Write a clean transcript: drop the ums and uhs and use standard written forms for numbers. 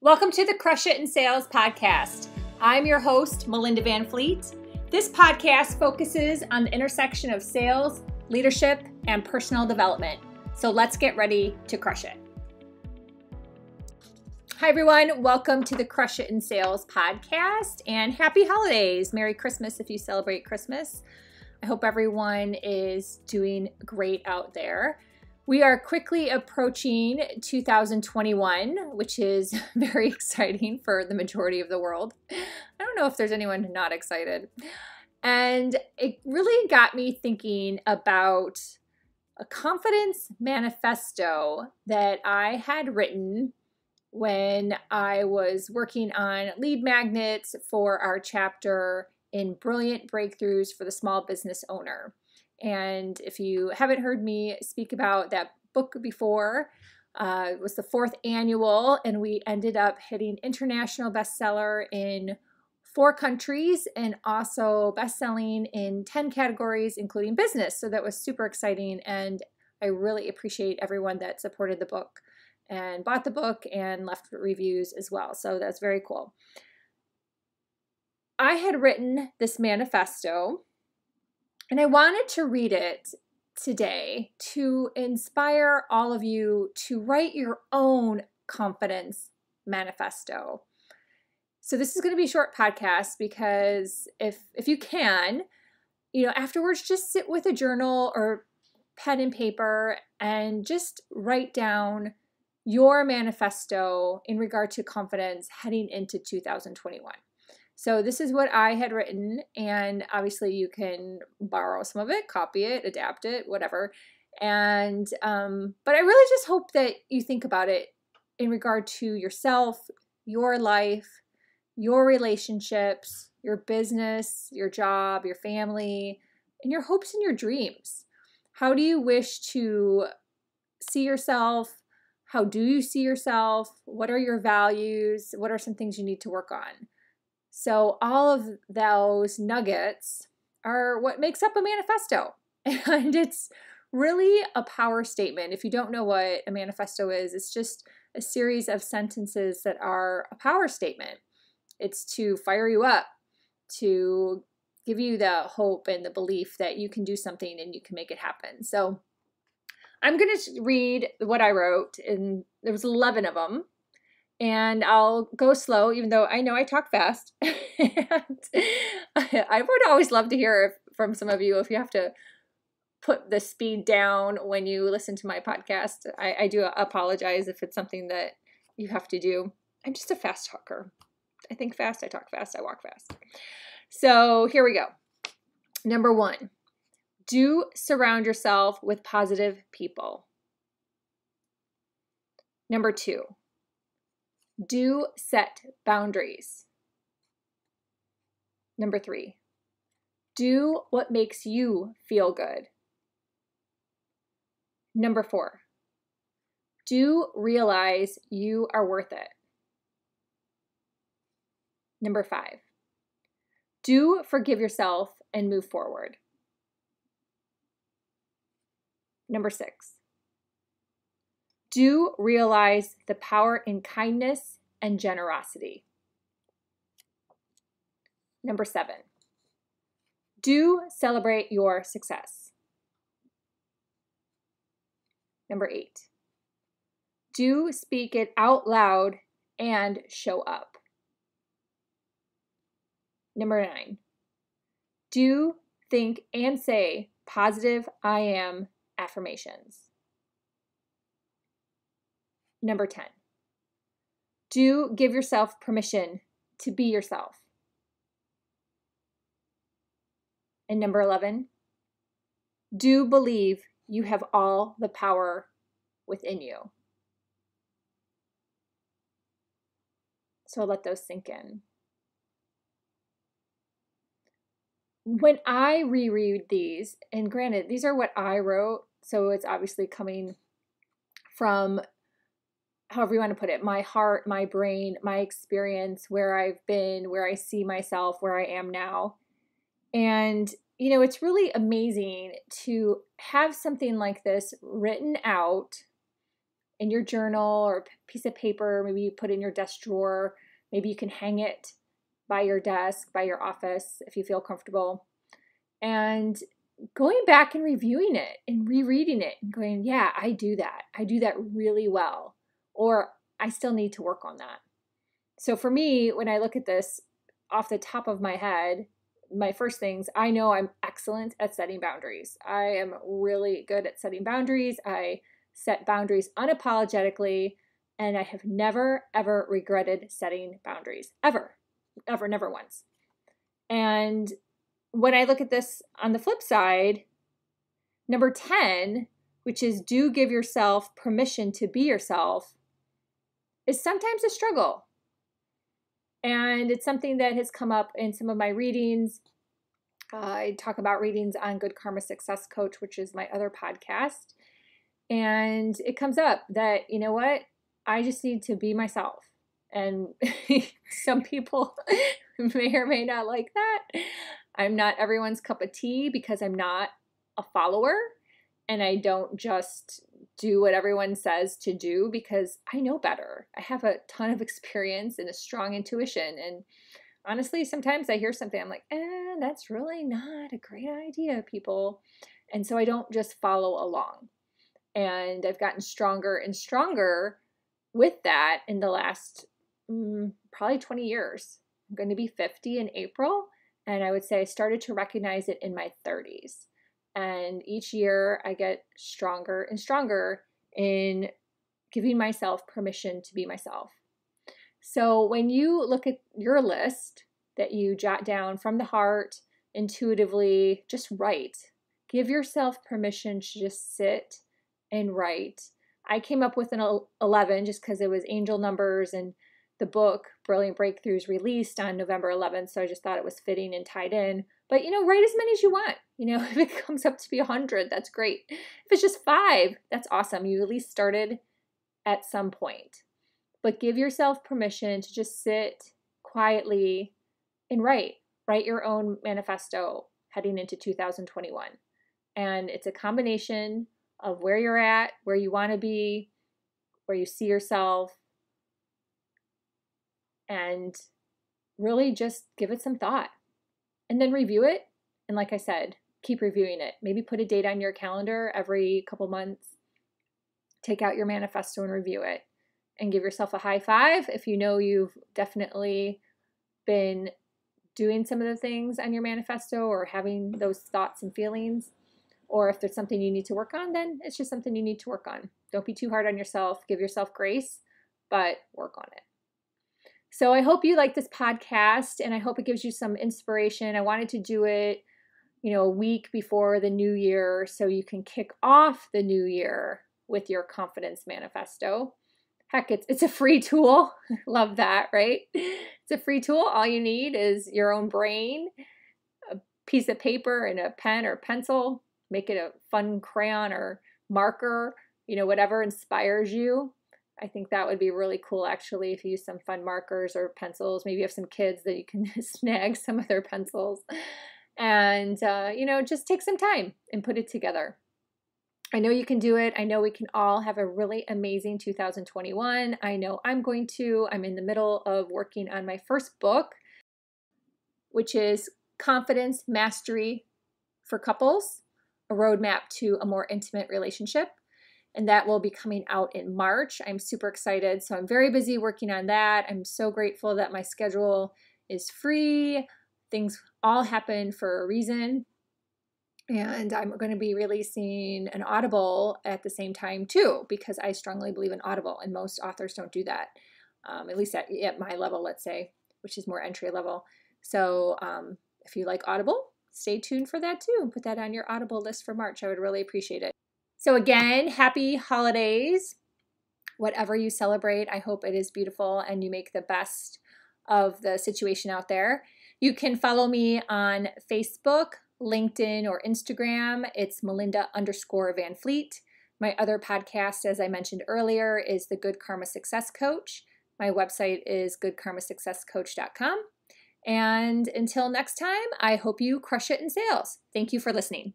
Welcome to the Crush It in Sales podcast. I'm your host, Melinda Van Fleet. This podcast focuses on the intersection of sales, leadership, and personal development. So let's get ready to crush it. Hi, everyone. Welcome to the Crush It in Sales podcast and happy holidays. Merry Christmas if you celebrate Christmas. I hope everyone is doing great out there. We are quickly approaching 2021, which is very exciting for the majority of the world. I don't know if there's anyone not excited. And it really got me thinking about a confidence manifesto that I had written when I was working on lead magnets for our chapter in Brilliant Breakthroughs for the Small Business Owner. And if you haven't heard me speak about that book before, it was the 4th annual, and we ended up hitting international bestseller in 4 countries and also bestselling in 10 categories, including business. So that was super exciting, and I really appreciate everyone that supported the book and bought the book and left reviews as well. So that's very cool. I had written this manifesto, and I wanted to read it today to inspire all of you to write your own confidence manifesto. So this is going to be a short podcast because if you can, afterwards just sit with a journal or pen and paper and just write down your manifesto in regard to confidence heading into 2021. So this is what I had written, and obviously you can borrow some of it, copy it, adapt it, whatever. And but I really just hope that you think about it in regard to yourself, your life, your relationships, your business, your job, your family, and your hopes and your dreams. How do you wish to see yourself? How do you see yourself? What are your values? What are some things you need to work on? So all of those nuggets are what makes up a manifesto. And it's really a power statement. If you don't know what a manifesto is, it's just a series of sentences that are a power statement. It's to fire you up, to give you the hope and the belief that you can do something and you can make it happen. So I'm going to read what I wrote, and there was 11 of them. And I'll go slow, even though I know I talk fast. And I would always love to hear from some of you if you have to put the speed down when you listen to my podcast. I do apologize if it's something that you have to do. I'm just a fast talker. I think fast, I talk fast, I walk fast. So here we go. Number 1, do surround yourself with positive people. Number 2, do set boundaries. Number 3, do what makes you feel good. Number 4, do realize you are worth it. Number 5, do forgive yourself and move forward. Number 6, do realize the power in kindness and generosity. Number 7, do celebrate your success. Number 8, do speak it out loud and show up. Number 9, do think and say positive I am affirmations. Number 10, do give yourself permission to be yourself. And number 11, do believe you have all the power within you. So let those sink in. When I reread these, and granted, these are what I wrote, so it's obviously coming from, however you want to put it, my heart, my brain, my experience, where I've been, where I see myself, where I am now. And, it's really amazing to have something like this written out in your journal or piece of paper. Maybe you put it in your desk drawer. Maybe you can hang it by your desk, by your office, if you feel comfortable. And going back and reviewing it and rereading it and going, yeah, I do that. I do that really well. Or I still need to work on that. So for me, when I look at this off the top of my head, my first things, I know I'm excellent at setting boundaries. I am really good at setting boundaries. I set boundaries unapologetically, and I have never, ever regretted setting boundaries. Ever, never once. And when I look at this on the flip side, number 10, which is do give yourself permission to be yourself, is sometimes a struggle. And it's something that has come up in some of my readings. I talk about readings on Good Karma Success Coach, which is my other podcast. And it comes up that, you know what, I just need to be myself. And some people may or may not like that. I'm not everyone's cup of tea because I'm not a follower. And I don't just do what everyone says to do because I know better. I have a ton of experience and a strong intuition. And honestly, sometimes I hear something, I'm like, that's really not a great idea, people. And so I don't just follow along. And I've gotten stronger and stronger with that in the last probably 20 years. I'm going to be 50 in April. And I would say I started to recognize it in my 30s. And each year I get stronger and stronger in giving myself permission to be myself. So when you look at your list that you jot down from the heart, intuitively, just write. Give yourself permission to just sit and write. I came up with an 11 just because it was angel numbers, and the book Brilliant Breakthroughs released on November 11th, so I just thought it was fitting and tied in. But, write as many as you want. If it comes up to be 100, that's great. If it's just 5, that's awesome. You at least started at some point. But give yourself permission to just sit quietly and write. Write your own manifesto heading into 2021. And it's a combination of where you're at, where you want to be, where you see yourself, and really just give it some thought. And then review it. And like I said, keep reviewing it. Maybe put a date on your calendar every couple months. Take out your manifesto and review it. And give yourself a high five if you know you've definitely been doing some of the things on your manifesto or having those thoughts and feelings. Or if there's something you need to work on, then it's just something you need to work on. Don't be too hard on yourself. Give yourself grace, but work on it. So I hope you like this podcast, and I hope it gives you some inspiration. I wanted to do it, a week before the new year so you can kick off the new year with your Confidence Manifesto. Heck, it's a free tool. Love that, right? It's a free tool. All you need is your own brain, a piece of paper, and a pen or pencil. Make it a fun crayon or marker, whatever inspires you. I think that would be really cool, actually, if you use some fun markers or pencils. Maybe you have some kids that you can snag some of their pencils. And, just take some time and put it together. I know you can do it. I know we can all have a really amazing 2021. I know I'm going to. I'm in the middle of working on my first book, which is Confidence Mastery for Couples, a roadmap to a more intimate relationship. And that will be coming out in March. I'm super excited. So I'm very busy working on that. I'm so grateful that my schedule is free. Things all happen for a reason. And I'm going to be releasing an Audible at the same time too, because I strongly believe in Audible, and most authors don't do that, at least at my level, let's say, which is more entry level. So if you like Audible, stay tuned for that too, and put that on your Audible list for March. I would really appreciate it. So again, happy holidays. Whatever you celebrate, I hope it is beautiful and you make the best of the situation out there. You can follow me on Facebook, LinkedIn, or Instagram. It's Melinda_Van Fleet. My other podcast, as I mentioned earlier, is the Good Karma Success Coach. My website is goodkarmasuccesscoach.com. And until next time, I hope you crush it in sales. Thank you for listening.